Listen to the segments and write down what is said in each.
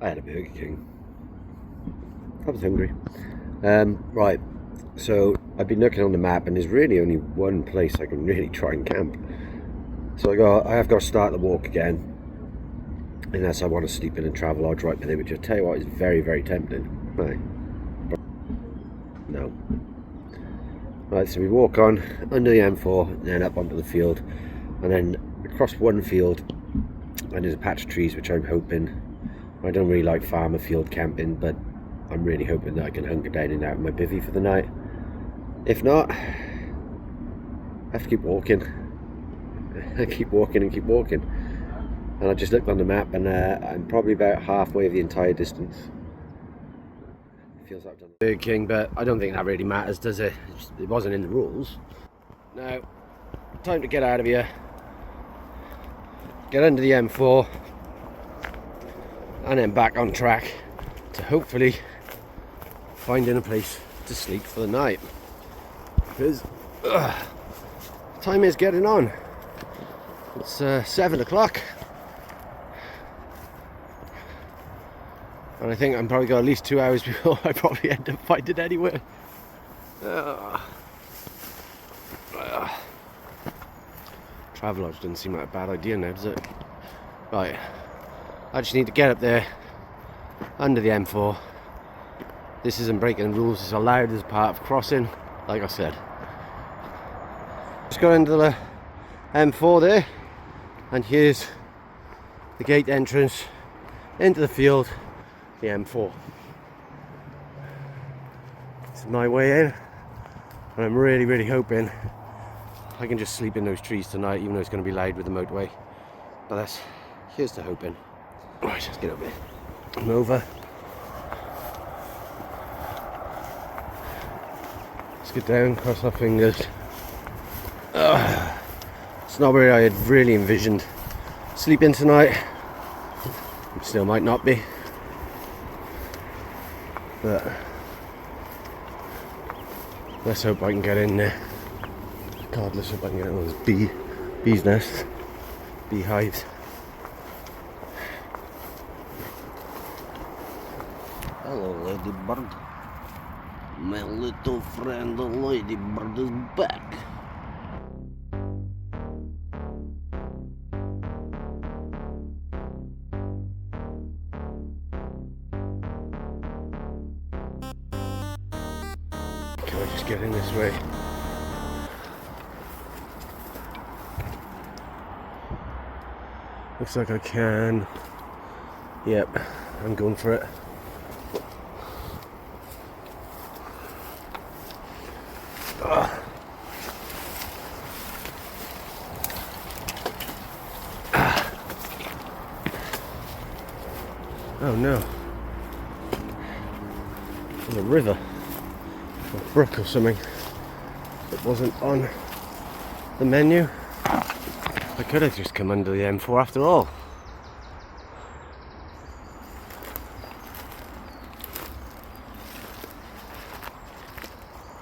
I had a Burger King. I was hungry. Right, so I've been looking on the map and there's really only one place I can really try and camp. So I have got to start the walk again. Unless I want to sleep in and travel lodge right with it, which I tell you what is very, very tempting. Right. No. Right, so we walk on under the M4, then up onto the field, and then across one field, and there's a patch of trees which I'm hoping. I don't really like farmer field camping, but I'm really hoping that I can hunker down and out of my bivvy for the night. If not, I have to keep walking. I keep walking and keep walking. And I just looked on the map and I'm probably about halfway of the entire distance. It feels like I've done Burger King, but I don't think that really matters, does it? It wasn't in the rules. Now, time to get out of here. Get under the M4. And then back on track to hopefully finding a place to sleep for the night. Because time is getting on. It's 7 o'clock. And I think I'm probably got at least 2 hours before I probably end up finding anywhere. Travel lodge doesn't seem like a bad idea now, does it? Right. I just need to get up there under the M4. This isn't breaking the rules, it's allowed as part of crossing, like I said. Just got into the M4 there, and here's the gate entrance into the field, the M4. It's my way in, and I'm really, really hoping I can just sleep in those trees tonight, even though it's going to be loud with the motorway. But here's to hoping. Right, let's get up there. I'm over. Let's get down, cross our fingers. It's not where I had really envisioned sleeping tonight. It still might not be. But let's hope I can get in there. God, let's hope I can get in those bees' nests, beehives. Hello, ladybird. My little friend, the ladybird, is back. Can I just get in this way? Looks like I can. Yep, I'm going for it. Oh no. There's a river or brook or something that wasn't on the menu. I could have just come under the M4 after all.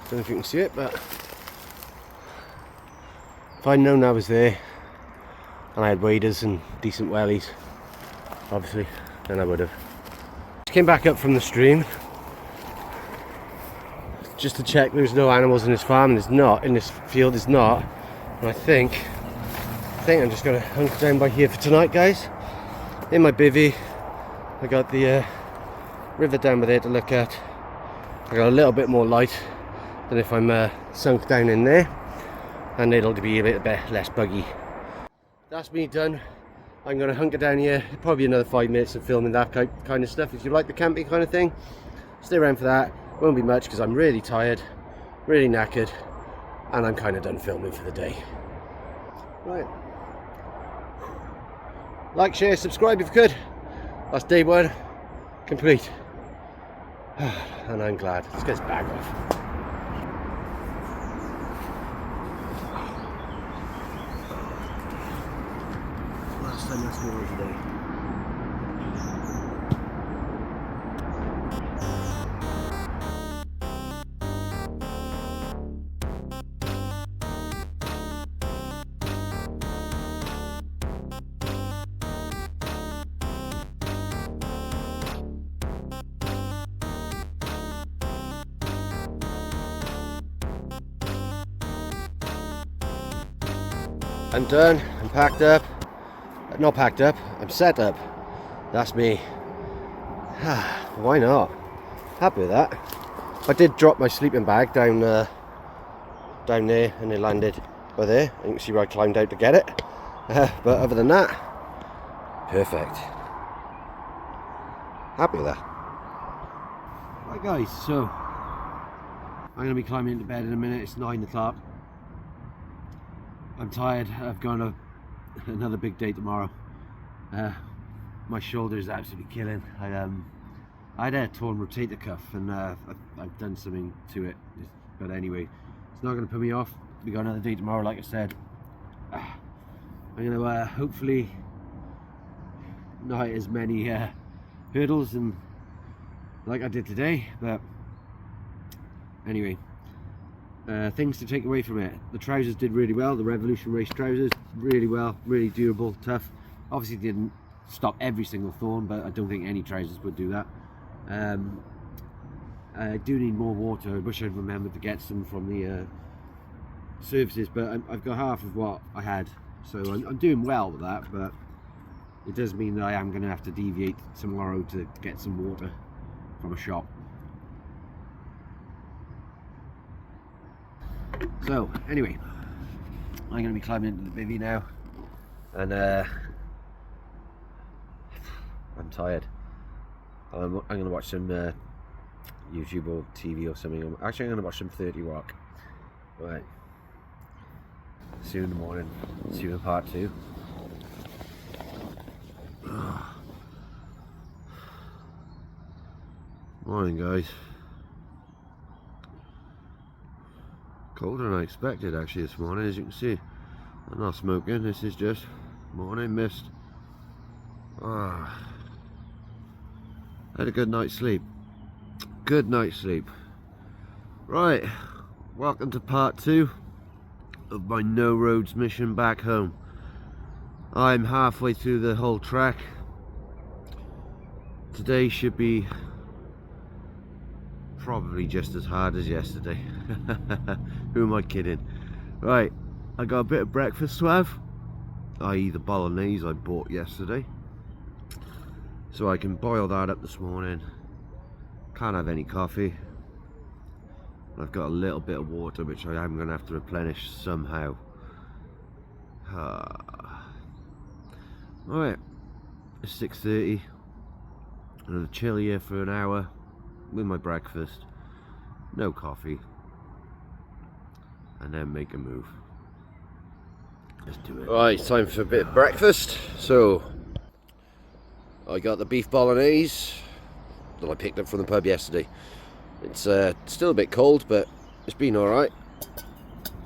Don't know if you can see it, but if I'd known I was there and I had waders and decent wellies, obviously, then I would have. Just came back up from the stream just to check there's no animals in this farm, and there's not, in this field there's not. And I think I'm just gonna hunker down by here for tonight, guys. In my bivvy, I got the river down by there to look at. I got a little bit more light than if I'm sunk down in there, and it'll be a bit less buggy. That's me done. I'm going to hunker down here, probably another 5 minutes of filming that kind of stuff. If you like the camping kind of thing, stay around for that. Won't be much because I'm really tired, really knackered, and I'm kind of done filming for the day. Right. Like, share, subscribe if you could. That's day one complete. And I'm glad. Let's get this bag off. Last time that's more today. I'm done, I'm packed up. Not packed up, I'm set up. That's me. Why not? Happy with that. I did drop my sleeping bag down there and it landed by there. You can see where I climbed out to get it. But other than that, perfect. Happy with that. Right guys, so I'm going to be climbing into bed in a minute. It's 9 o'clock. I'm tired. I've got another big day tomorrow. My shoulder is absolutely killing. I had a torn rotator cuff and I've done something to it. But anyway, it's not going to put me off. We got another day tomorrow, like I said. I'm going to hopefully not hit as many hurdles and like I did today. But anyway, things to take away from it. The trousers did really well. The Revolution Race trousers, really well, really durable, tough. Obviously didn't stop every single thorn, but I don't think any trousers would do that. I do need more water. I wish I'd remembered to get some from the services, but I've got half of what I had, so I'm doing well with that. But it does mean that I am going to have to deviate tomorrow to get some water from a shop. So anyway, I'm going to be climbing into the bivvie now, and I'm tired. I'm going to watch some YouTube or TV or something. Actually, I'm going to watch some 30 Rock. Right. See you in the morning. See you in part 2. Morning, guys. Colder than I expected actually this morning, as you can see. I'm not smoking, this is just morning mist. Had a good night's sleep. Good night's sleep. Right, welcome to part 2 of my no roads mission back home. I'm halfway through the whole trek. Today should be probably just as hard as yesterday. Who am I kidding? Right, I got a bit of breakfast to have, i.e. the bolognese I bought yesterday. So I can boil that up this morning. Can't have any coffee. I've got a little bit of water which I am going to have to replenish somehow. Alright, it's 6:30. I'm going to chill here for an hour with my breakfast, no coffee, and then make a move. Let's do it. Right, time for a bit of breakfast. So I got the beef bolognese that I picked up from the pub yesterday. It's still a bit cold, but it's been alright.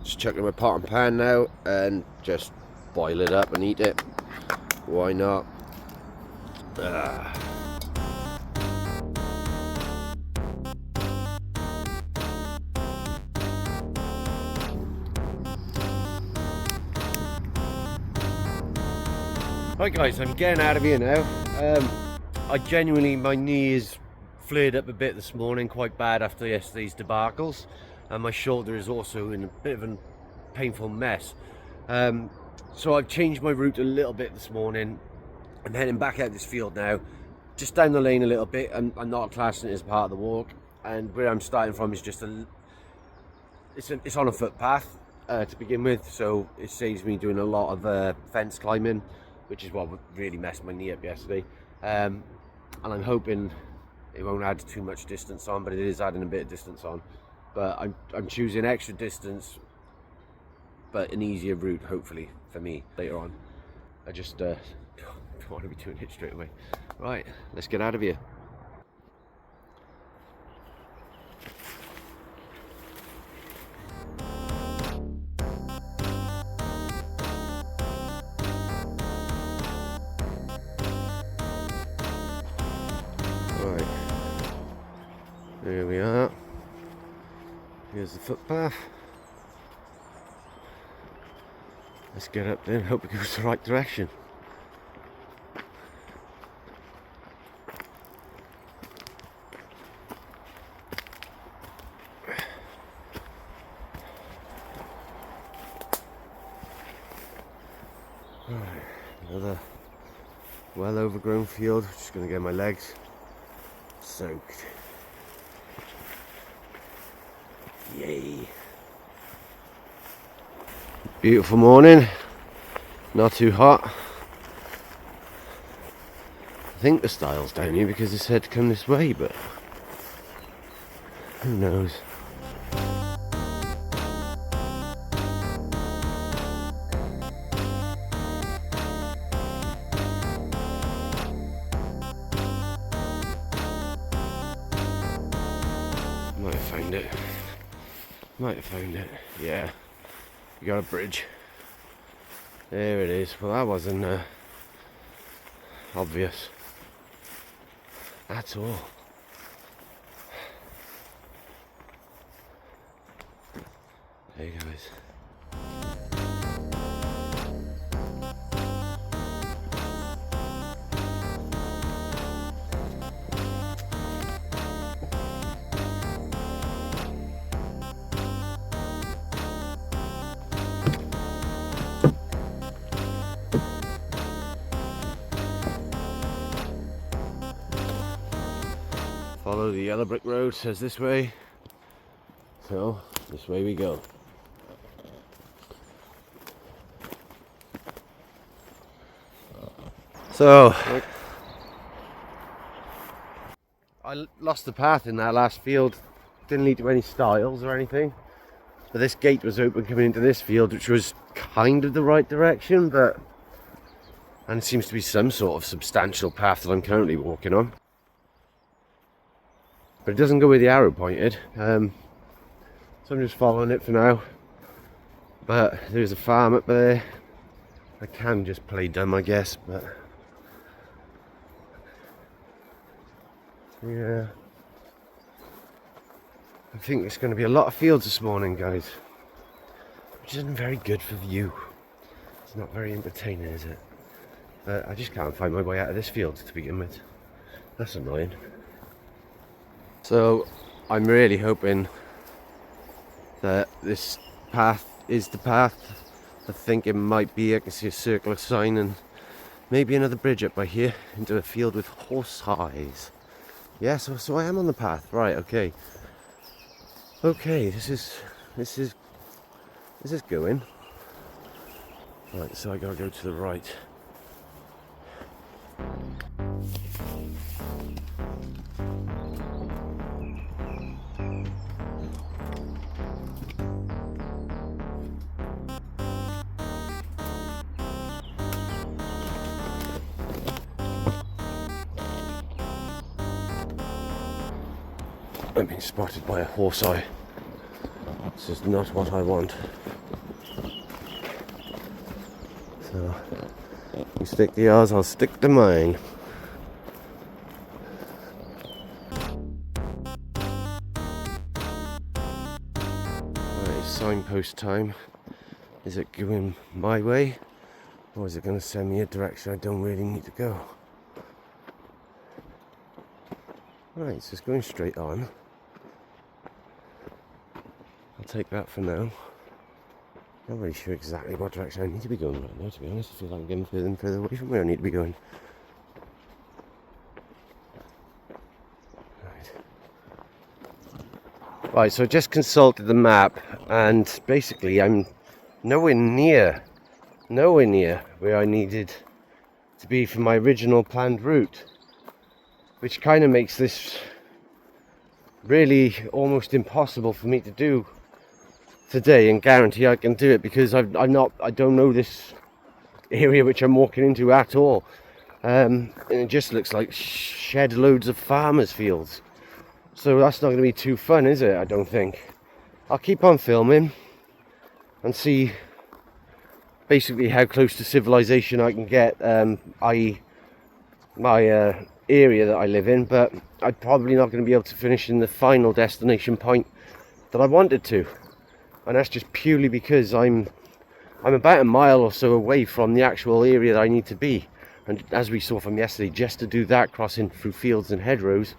Just chuck it in my pot and pan now and just boil it up and eat it. Why not? Right guys, I'm getting out of here now. I genuinely, my knee is flared up a bit this morning, quite bad after yesterday's debacles, and my shoulder is also in a bit of a painful mess. So I've changed my route a little bit this morning. I'm heading back out this field now, just down the lane a little bit. I'm not classing it as part of the walk, and where I'm starting from is just it's on a footpath to begin with, so it saves me doing a lot of fence climbing, which is what really messed my knee up yesterday. And I'm hoping it won't add too much distance on, but it is adding a bit of distance on. But I'm choosing extra distance, but an easier route, hopefully, for me later on. I just don't want to be doing it straight away. Right, let's get out of here. Right, here we are. Here's the footpath. Let's get up there and hope it goes the right direction. well overgrown field. Just gonna get my legs soaked. Yay. Beautiful morning, not too hot. I think the style's down here because it said to come this way, but who knows. Might have found it. Might have found it. Yeah. We got a bridge. There it is. Well, that wasn't obvious at all. Hey guys. Follow the yellow brick road, says this way. So, this way we go. So, I lost the path in that last field. Didn't lead to any stiles or anything. But this gate was open coming into this field, which was kind of the right direction, but... And it seems to be some sort of substantial path that I'm currently walking on. But it doesn't go where the arrow pointed, so I'm just following it for now. But there's a farm up there. I can just play dumb, I guess, but yeah, I think there's going to be a lot of fields this morning, guys, which isn't very good for view. It's not very entertaining, is it? But I just can't find my way out of this field to begin with. That's annoying. So I'm really hoping that this path is the path. I think it might be. I can see a circular sign and maybe another bridge up by here into a field with horse eyes. Yeah, so I am on the path. Right, okay. Okay, this is going. Right, so I gotta go to the right. I'm being spotted by a horse eye. This is not what I want. So, you stick to yours, I'll stick to mine. Right, signpost time. Is it going my way? Or is it going to send me a direction I don't really need to go? Right, so it's going straight on. I'll take that for now. Not really sure exactly what direction I need to be going right now, to be honest. I feel like I'm getting further and further away from where I need to be going. Right, so I just consulted the map, and basically I'm nowhere near where I needed to be for my original planned route, which kind of makes this really almost impossible for me to do today and guarantee I can do it, because I don't know this area which I'm walking into at all, and it just looks like shed loads of farmers' fields. So that's not going to be too fun, is it? I don't think. I'll keep on filming and see basically how close to civilization I can get, i.e. my area that I live in, but I'm probably not going to be able to finish in the final destination point that I wanted to. And that's just purely because I'm about a mile or so away from the actual area that I need to be. And as we saw from yesterday, just to do that, crossing through fields and hedgerows,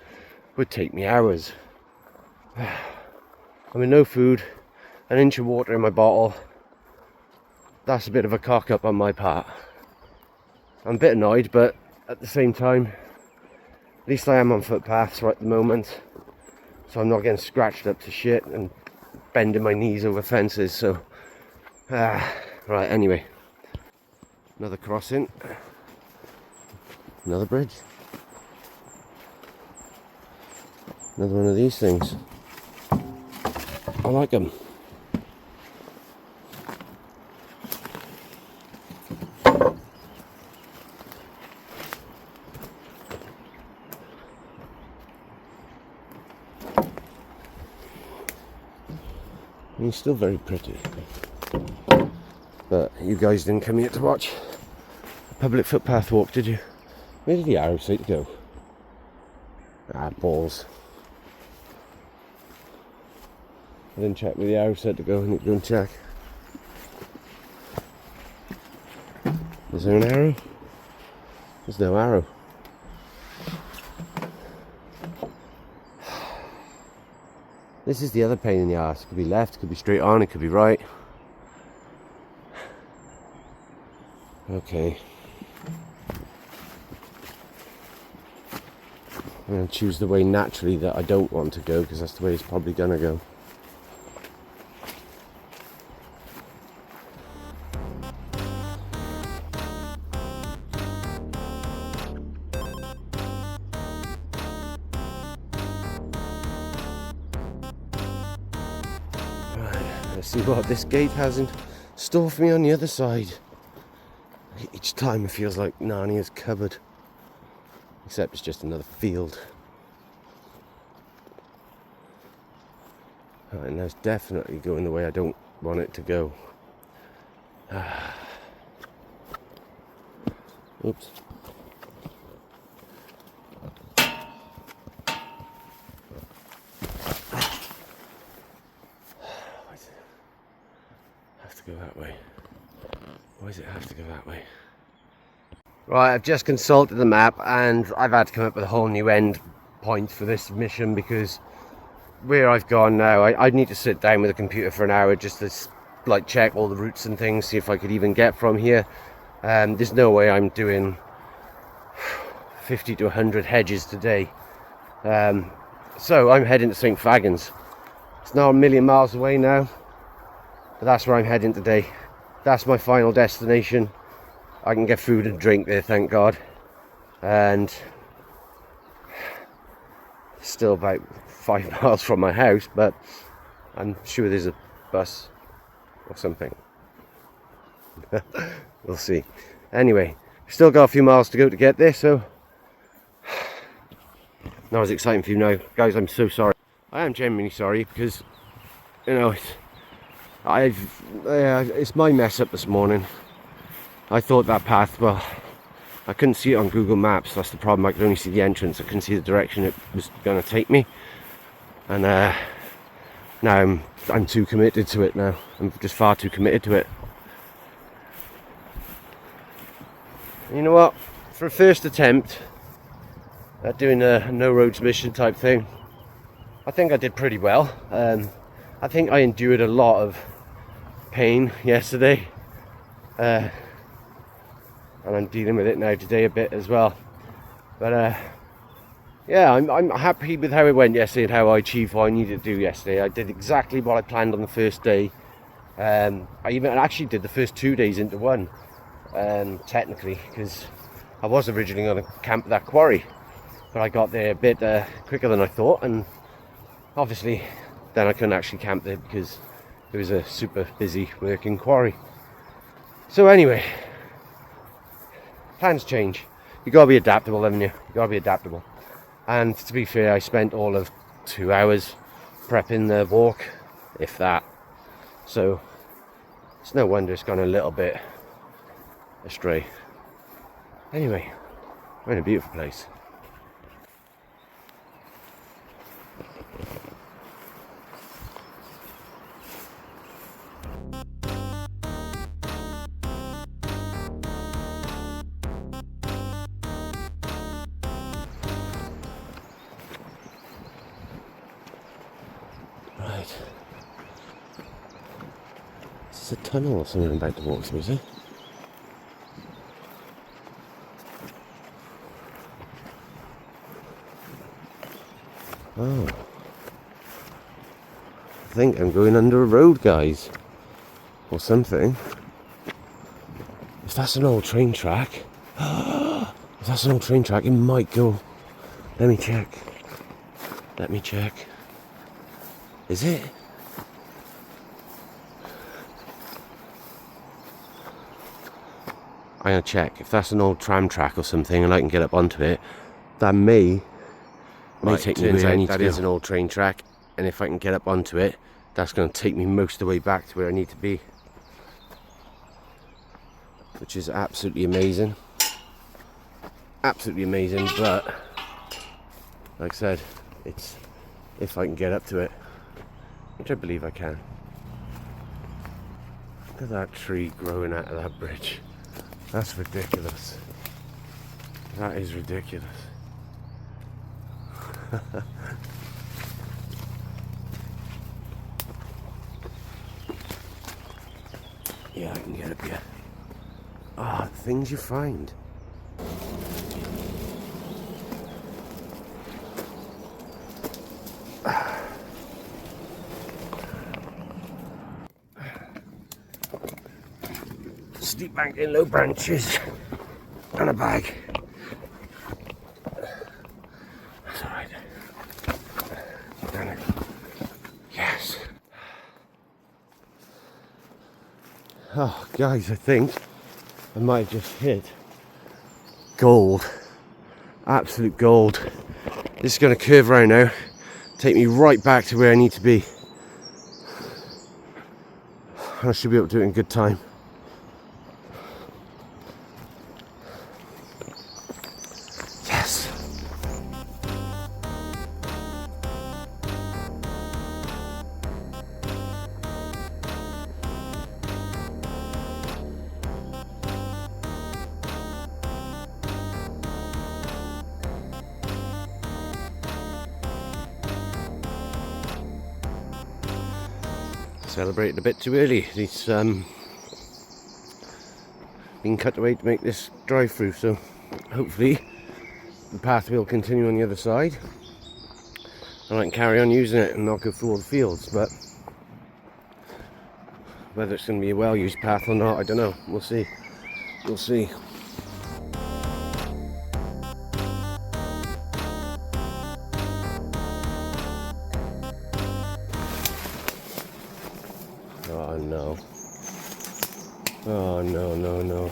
would take me hours. I mean, no food, an inch of water in my bottle. That's a bit of a cock up on my part. I'm a bit annoyed, but at the same time, at least I am on footpaths right at the moment, so I'm not getting scratched up to shit and bending my knees over fences. So right, anyway, another crossing, another bridge, another one of these things. I like them. And it's still very pretty. But you guys didn't come here to watch a public footpath walk, did you? Where did the arrow say to go? Ah, balls. I didn't check where the arrow said to go. I need to go and check. Is there an arrow? There's no arrow. This is the other pain in the arse. It could be left, it could be straight on, it could be right. Okay. I'm going to choose the way naturally that I don't want to go, because that's the way it's probably going to go. Let's see what this gate has in store for me on the other side. Each time it feels like Narnia's cupboard, except it's just another field. Right, and that's definitely going the way I don't want it to go. Oops. Go that way. Why does it have to go that way? Right, I've just consulted the map and I've had to come up with a whole new end point for this mission, because where I've gone now, I need to sit down with the computer for an hour just to like check all the routes and things, see if I could even get from here. There's no way I'm doing 50 to 100 hedges today. So I'm heading to St. Fagans. It's not a million miles away now. But that's where I'm heading today. That's my final destination. I can get food and drink there, thank God. And still about 5 miles from my house, but I'm sure there's a bus or something. We'll see. Anyway, still got a few miles to go to get there, so not as exciting for you now. Guys, I'm so sorry. I am genuinely sorry, because, you know, it's my mess up this morning. I thought that path, well, I couldn't see it on Google Maps. That's the problem. I could only see the entrance. I couldn't see the direction it was going to take me. And now I'm too committed to it now. I'm just far too committed to it. You know what? For a first attempt at doing a no roads mission type thing, I think I did pretty well. I think I endured a lot of pain yesterday, and I'm dealing with it now today a bit as well. But yeah, I'm happy with how it went yesterday and how I achieved what I needed to do yesterday. I did exactly what I planned on the first day. I even actually did the first 2 days into one, technically, because I was originally going to camp at that quarry, but I got there a bit quicker than I thought, and obviously then I couldn't actually camp there because it was a super busy working quarry. So anyway, plans change. You gotta be adaptable, haven't you? You gotta be adaptable. And to be fair, I spent all of 2 hours prepping the walk, if that. So it's no wonder it's gone a little bit astray. Anyway, we're in a beautiful place. Right. This is a tunnel or something I'm about to walk through, is it? Oh. I think I'm going under a road, guys. Or something. If that's an old train track... if that's an old train track, it might go... Let me check. Let me check. Is it? I'm gonna check. If that's an old tram track or something and I can get up onto it, that may take me where I need to go. That is an old train track, and if I can get up onto it, that's going to take me most of the way back to where I need to be, which is absolutely amazing. Absolutely amazing, but like I said, it's if I can get up to it, which I believe I can. Look at that tree growing out of that bridge. That's ridiculous. That is ridiculous. Yeah, I can get up here. Ah, things you find. Steep bank in low branches and a bag. That's alright. Yes. Oh, guys, I think I might have just hit gold. Absolute gold. This is going to curve around now, take me right back to where I need to be. I should be able to do it in good time. Yes. Celebrated a bit too early. It's been cut away to make this drive through, so hopefully the path will continue on the other side and I can carry on using it and not go through all the fields. But whether it's going to be a well used path or not, I don't know. We'll see. We'll see. Oh no. Oh no, no, no.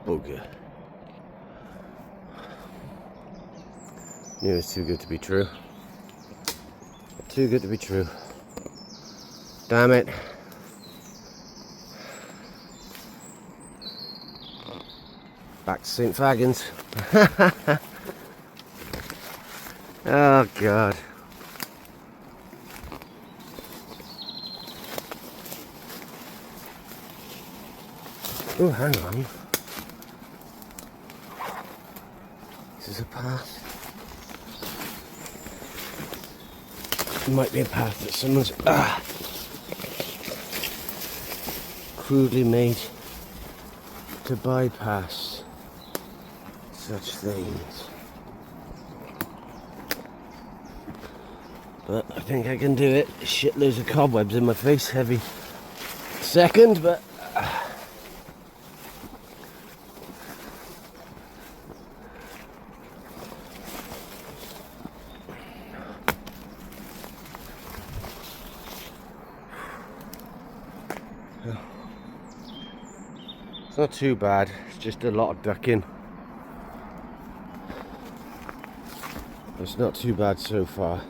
Booger. Knew it was too good to be true. Too good to be true. Damn it. Back to St. Fagans. Oh God. Oh, hang on. This is a path. It might be a path that someone's crudely made to bypass such things. But I think I can do it. Shitloads of cobwebs in my face, heavy second, but it's not too bad. It's just a lot of ducking. It's not too bad so far.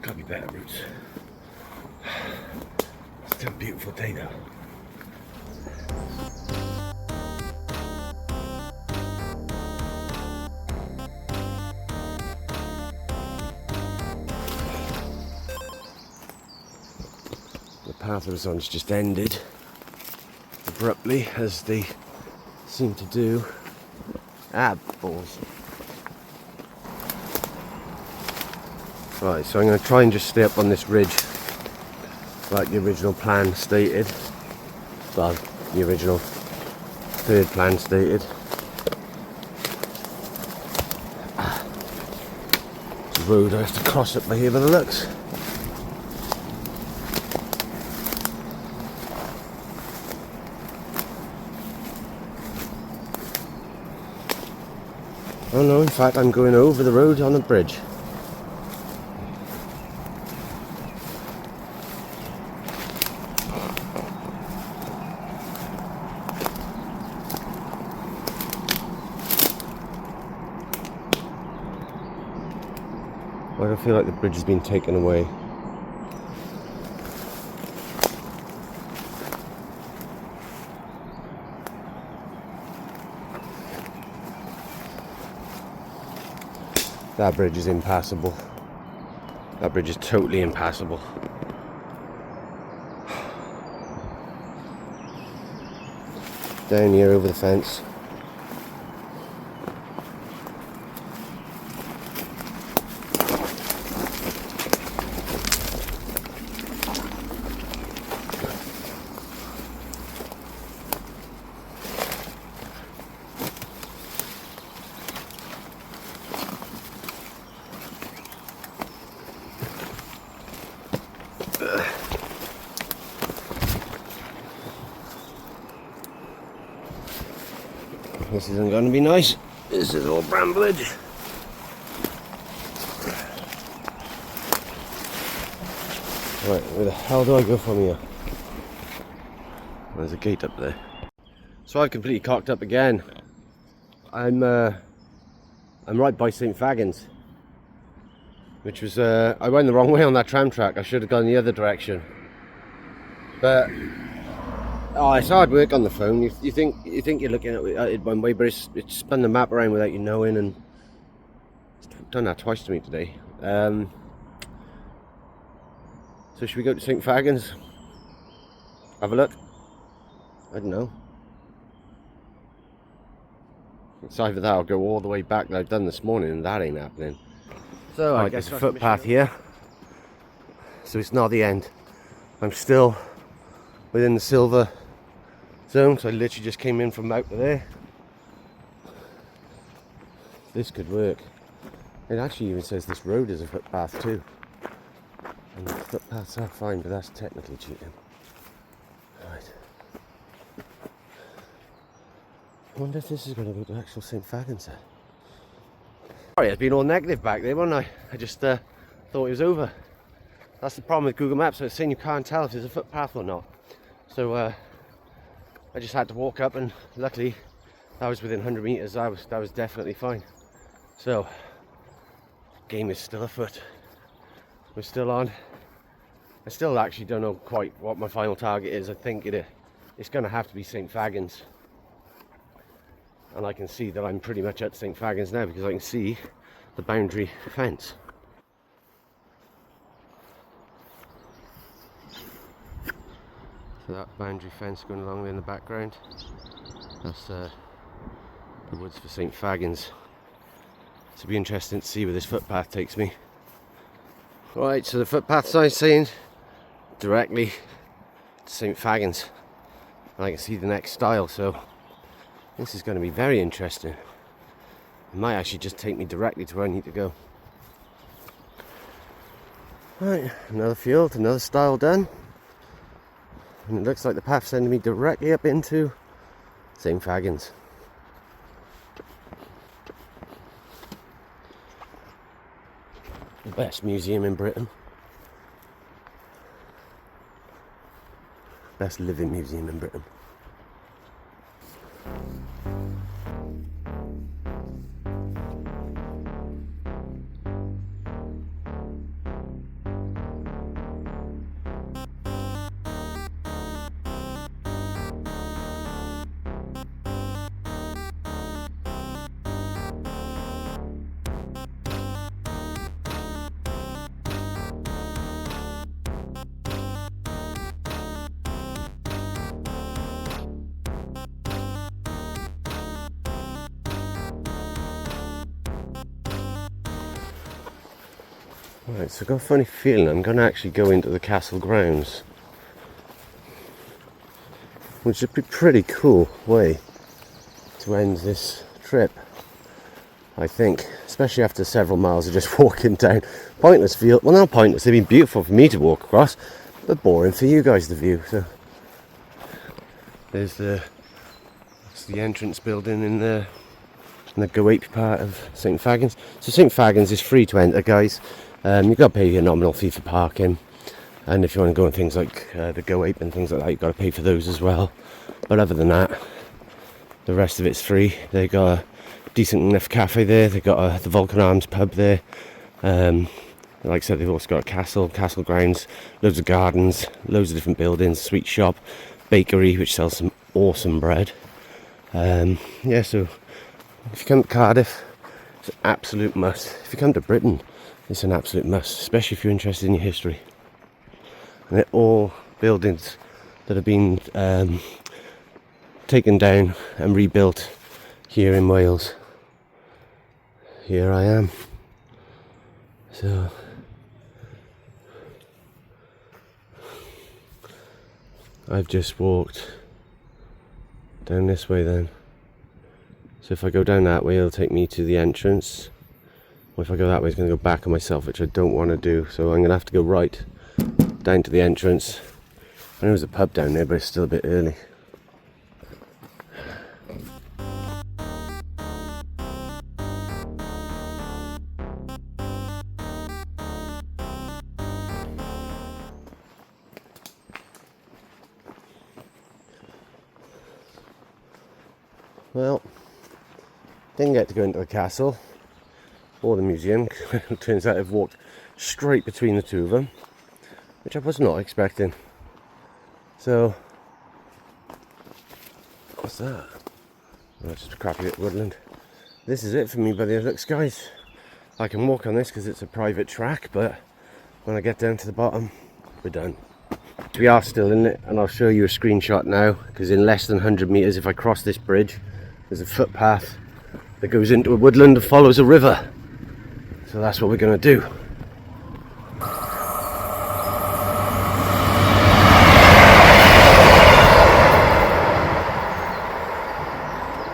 Gotta be better routes. It's still a beautiful day though. The path I was on's just ended abruptly, as they seem to do. Ah, balls. Right, so I'm going to try and just stay up on this ridge like the original plan stated. Well, the original third plan stated. The road I have to cross up by here by the looks. Oh no, in fact I'm going over the road on a bridge. I don't feel like the bridge has been taken away. That bridge is impassable. That bridge is totally impassable. Down here over the fence. This isn't going to be nice. This is all bramblage. Right, where the hell do I go from here? There's a gate up there. So I've completely cocked up again. I'm right by St. Fagans, which was I went the wrong way on that tram track. I should have gone the other direction. But oh, it's hard work on the phone. You think you're looking at it one way, but it's spun the map around without you knowing, and it's done that twice to me today. So should we go to St. Fagans? Have a look? I don't know. It's either that or go all the way back that I've done this morning, and that ain't happening. So I guess a footpath here. So it's not the end. I'm still within the silver zone, so I literally just came in from out there. This could work. It actually even says this road is a footpath too. And the footpaths are fine, but that's technically cheating. Right. I wonder if this is going to go to actual St. Fagans. Sorry, it's been all negative back there, wasn't I? I just thought it was over. That's the problem with Google Maps. It's saying you can't tell if there's a footpath or not. So I just had to walk up, and luckily that was within 100 meters. That was definitely fine. So game is still afoot. We're still on. I still actually don't know quite what my final target is. I think it's going to have to be St. Fagans. And I can see that I'm pretty much at St. Fagans now because I can see the boundary fence. So that boundary fence going along there in the background, that's the woods for St. Fagans. So it'll be interesting to see where this footpath takes me. Right, so the footpath sign's saying directly to St. Fagans, and I can see the next stile, so this is going to be very interesting. It might actually just take me directly to where I need to go. Right, another field, another stile done. And it looks like the path's sending me directly up into St. Fagans. The best museum in Britain. Best living museum in Britain. Right, so I've got a funny feeling I'm going to actually go into the castle grounds, which would be a pretty cool way to end this trip, I think, especially after several miles of just walking down pointless field. Well, not pointless, they've been beautiful for me to walk across, but boring for you guys to view. So there's the entrance building in the Go Ape part of St. Fagans. So St. Fagans is free to enter, guys. You've got to pay your nominal fee for parking, and if you want to go on things like the Go Ape and things like that, you've got to pay for those as well. But other than that, the rest of it's free. They got a decent enough cafe there. They got the Vulcan Arms pub there. Like I said, they've also got a castle grounds, loads of gardens, loads of different buildings, sweet shop, bakery which sells some awesome bread. Yeah, so if you come to Cardiff, it's an absolute must. If you come to Britain, it's an absolute must, especially if you're interested in your history. And they're all buildings that have been taken down and rebuilt here in Wales. Here I am. So I've just walked down this way then. So if I go down that way, it'll take me to the entrance. Or if I go that way, it's going to go back on myself, which I don't want to do. So I'm going to have to go right down to the entrance. I know there's a pub down there, but it's still a bit early. Well, didn't get to go into the castle or the museum. It turns out I've walked straight between the two of them, which I was not expecting. So, what's that? Oh, it's just a crappy bit of woodland. This is it for me by the looks, guys. I can walk on this because it's a private track, but when I get down to the bottom, we're done. We are still in it, and I'll show you a screenshot now, because in less than 100 meters, if I cross this bridge, there's a footpath that goes into a woodland and follows a river. So that's what we're going to do.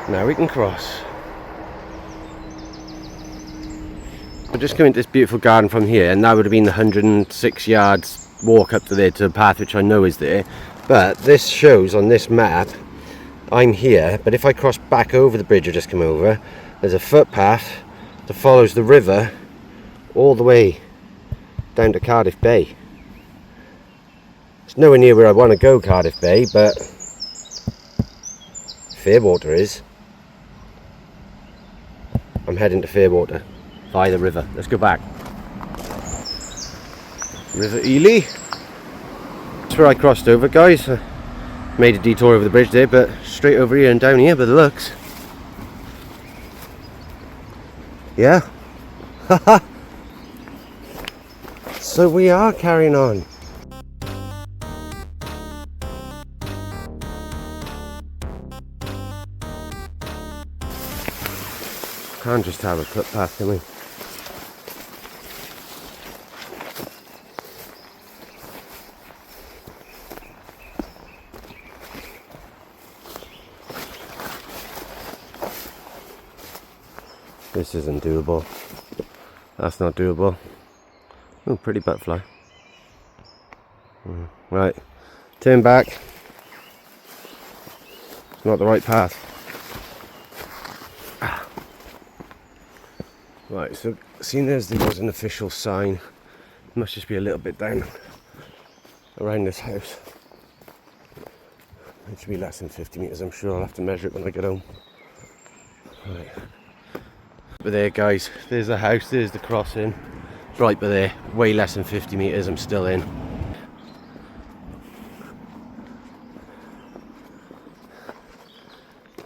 Now we can cross. We're just coming to this beautiful garden from here, and that would have been the 106 yards walk up to there to a path which I know is there. But this shows on this map I'm here, but if I cross back over the bridge I just come over, there's a footpath that follows the river all the way down to Cardiff Bay. It's nowhere near where I want to go, Cardiff Bay, but Fairwater is. I'm heading to Fairwater by the river. Let's go back. River Ely. That's where I crossed over, guys. Made a detour over the bridge there, but straight over here and down here by the looks. Yeah. Haha. So we are carrying on. Can't just have a footpath, can we? This isn't doable. That's not doable. Oh, pretty butterfly. Right, turn back. It's not the right path. Right, so seeing as there was an official sign, it must just be a little bit down around this house. It should be less than 50 metres, I'm sure. I'll have to measure it when I get home. Right. But there, guys, there's the house, there's the crossing. Right, but there, way less than 50 metres, I'm still in.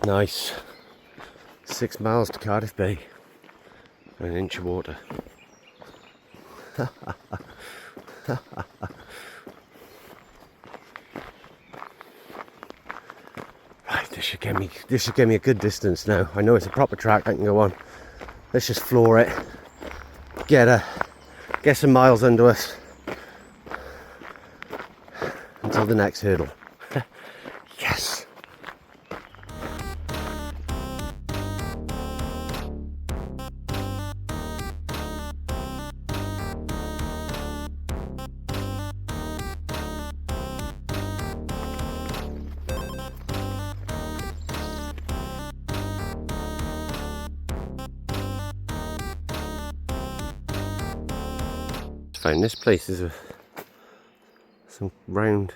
Nice. 6 miles to Cardiff Bay. An inch of water. Right, this should get me a good distance now. I know it's a proper track I can go on. Let's just floor it. Get a get some miles under us until the next hurdle. Yes! Found this place is some round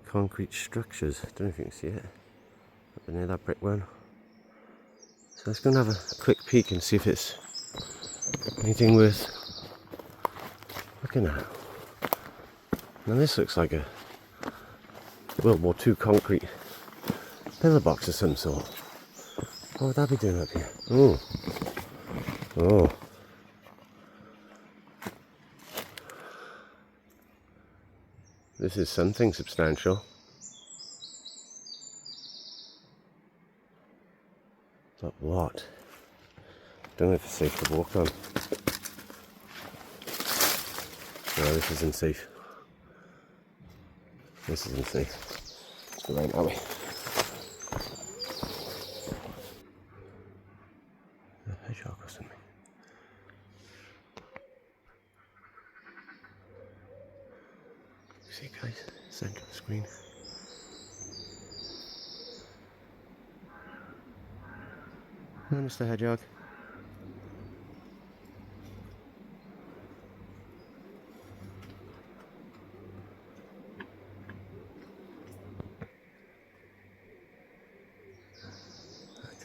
concrete structures. I don't know if you can see it up near that brick one. So let's go and have a quick peek and see if it's anything worth looking at. Now this looks like a World War II concrete pillar box of some sort. What would that be doing up here? Oh, oh. This is something substantial. But what? Don't know if it's safe to walk on. No, this isn't safe. This isn't safe. Let's go right that way. The hedgehog or something. See guys, center of the screen. Hi, Mr. Hedgehog.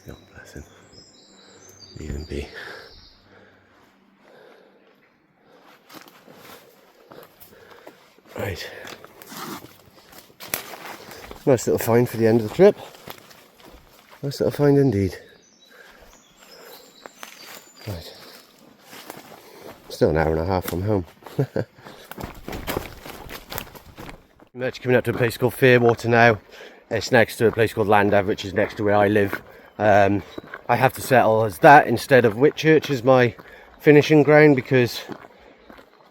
God bless him. Leave him be. Right. Nice little find for the end of the trip. Nice little find indeed. Right. Still an hour and a half from home. Much coming up to a place called Fairwater now. It's next to a place called Llandaff, which is next to where I live. I have to settle as that instead of Whitchurch as my finishing ground because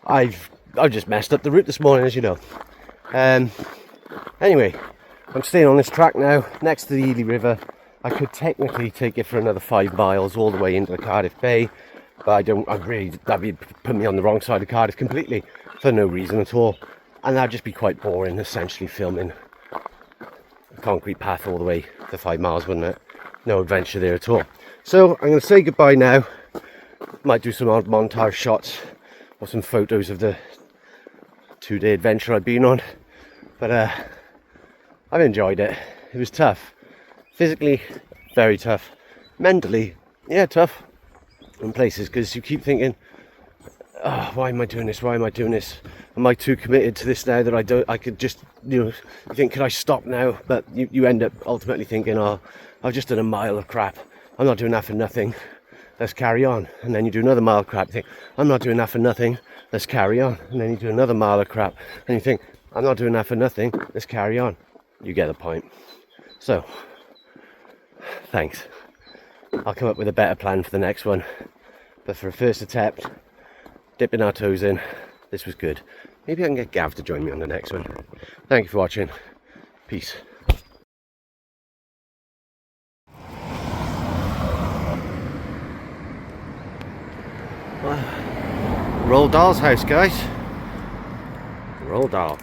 I've just messed up the route this morning, as you know. Anyway, I'm staying on this track now, next to the Ely River. I could technically take it for another 5 miles all the way into the Cardiff Bay, but that'd be put me on the wrong side of Cardiff completely for no reason at all. And that'd just be quite boring, essentially filming a concrete path all the way to 5 miles, wouldn't it? No adventure there at all. So I'm going to say goodbye now. Might do some odd montage shots or some photos of the 2-day adventure I've been on. But I've enjoyed it. It was tough. Physically, very tough. Mentally, yeah, tough in places because you keep thinking, oh, why am I doing this? Why am I doing this? Am I too committed to this now that I could just, you think, could I stop now? But you end up ultimately thinking, oh, I've just done a mile of crap. I'm not doing that for nothing. Let's carry on. And then you do another mile of crap. You think, I'm not doing that for nothing. Let's carry on. And then you do another mile of crap. And you think, I'm not doing that for nothing. Let's carry on. You get the point. So, thanks. I'll come up with a better plan for the next one. But for a first attempt, dipping our toes in, this was good. Maybe I can get Gav to join me on the next one. Thank you for watching. Peace. Roald Dahl's house, guys. Roald Dahl.